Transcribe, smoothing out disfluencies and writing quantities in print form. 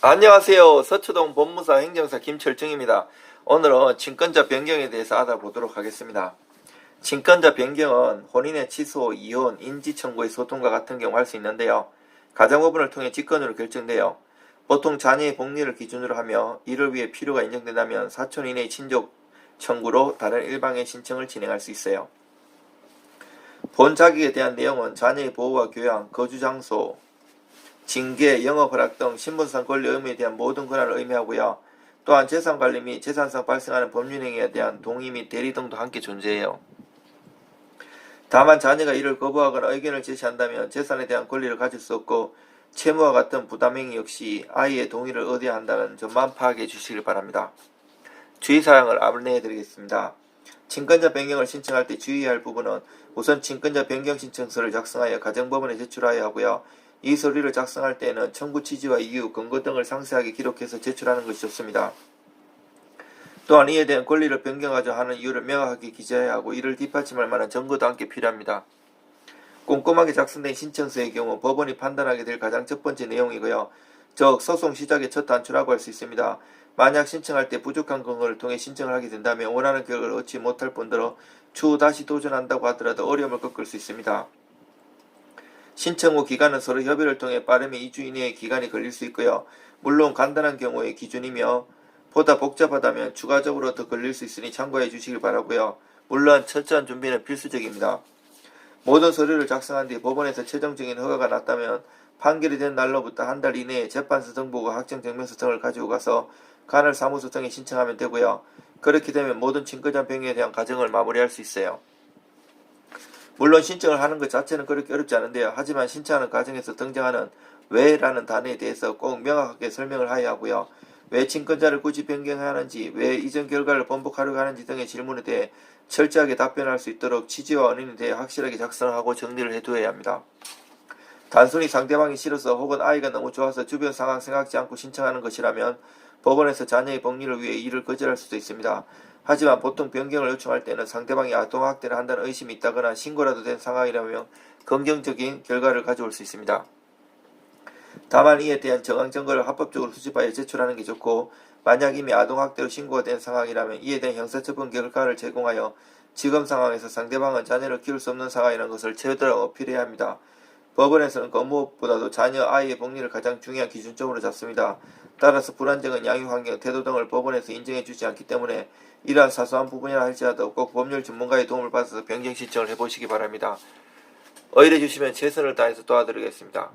안녕하세요. 서초동 법무사 행정사 김철중입니다. 오늘은 친권자 변경에 대해서 알아보도록 하겠습니다. 친권자 변경은 혼인의 취소, 이혼, 인지청구의 소통과 같은 경우 할 수 있는데요. 가정법원을 통해 직권으로 결정되어 보통 자녀의 복리를 기준으로 하며 이를 위해 필요가 인정된다면 사촌 이내의 친족 청구로 다른 일방의 신청을 진행할 수 있어요. 본 자격에 대한 내용은 자녀의 보호와 교양, 거주 장소, 징계, 영업 허락 등 신분상 권리 의무에 대한 모든 권한을 의미하고요. 또한 재산관리 및 재산상 발생하는 법률행위에 대한 동의 및 대리 등도 함께 존재해요. 다만 자녀가 이를 거부하거나 의견을 제시한다면 재산에 대한 권리를 가질 수 없고 채무와 같은 부담행위 역시 아이의 동의를 얻어야 한다는 점만 파악해 주시길 바랍니다. 주의사항을 안내해 드리겠습니다. 친권자 변경을 신청할 때 주의해야 할 부분은 우선 친권자 변경 신청서를 작성하여 가정법원에 제출하여야 하고요. 이 서류를 작성할 때에는 청구 취지와 이유, 근거 등을 상세하게 기록해서 제출하는 것이 좋습니다. 또한 이에 대한 권리를 변경하자 하는 이유를 명확하게 기재해야 하고 이를 뒷받침할 만한 증거도 함께 필요합니다. 꼼꼼하게 작성된 신청서의 경우 법원이 판단하게 될 가장 첫 번째 내용이고요. 즉 소송 시작의 첫 단추라고 할 수 있습니다. 만약 신청할 때 부족한 근거를 통해 신청을 하게 된다면 원하는 결과를 얻지 못할 뿐더러 추후 다시 도전한다고 하더라도 어려움을 겪을 수 있습니다. 신청 후 기간은 서로 협의를 통해 빠르면 2주 이내의 기간이 걸릴 수 있고요. 물론 간단한 경우의 기준이며 보다 복잡하다면 추가적으로 더 걸릴 수 있으니 참고해 주시길 바라고요. 물론 철저한 준비는 필수적입니다. 모든 서류를 작성한 뒤 법원에서 최종적인 허가가 났다면 판결이 된 날로부터 한 달 이내에 재판서 등보과 확정증명서 등을 가지고 가서 간을 사무소 등에 신청하면 되고요. 그렇게 되면 모든 친권자 변경에 대한 과정을 마무리할 수 있어요. 물론 신청을 하는 것 자체는 그렇게 어렵지 않은데요. 하지만 신청하는 과정에서 등장하는 왜라는 단어에 대해서 꼭 명확하게 설명을 해야 하고요. 왜 친권자를 굳이 변경해야 하는지, 왜 이전 결과를 번복하려고 하는지 등의 질문에 대해 철저하게 답변할 수 있도록 취지와 원인에 대해 확실하게 작성하고 정리를 해두어야 합니다. 단순히 상대방이 싫어서 혹은 아이가 너무 좋아서 주변 상황 생각지 않고 신청하는 것이라면 법원에서 자녀의 복리를 위해 이를 거절할 수도 있습니다. 하지만 보통 변경을 요청할 때는 상대방이 아동학대를 한다는 의심이 있다거나 신고라도 된 상황이라면 긍정적인 결과를 가져올 수 있습니다. 다만 이에 대한 정황 증거를 합법적으로 수집하여 제출하는 게 좋고 만약 이미 아동학대로 신고가 된 상황이라면 이에 대한 형사처분 결과를 제공하여 지금 상황에서 상대방은 자녀를 키울 수 없는 상황이라는 것을 제대로 어필해야 합니다. 법원에서는 그 무엇보다도 자녀, 아이의 복리를 가장 중요한 기준점으로 잡습니다. 따라서 불안정한 양육환경, 태도 등을 법원에서 인정해주지 않기 때문에 이러한 사소한 부분이라 할지라도 꼭 법률 전문가의 도움을 받아서 변경 신청을 해보시기 바랍니다. 의뢰 주시면 최선을 다해서 도와드리겠습니다.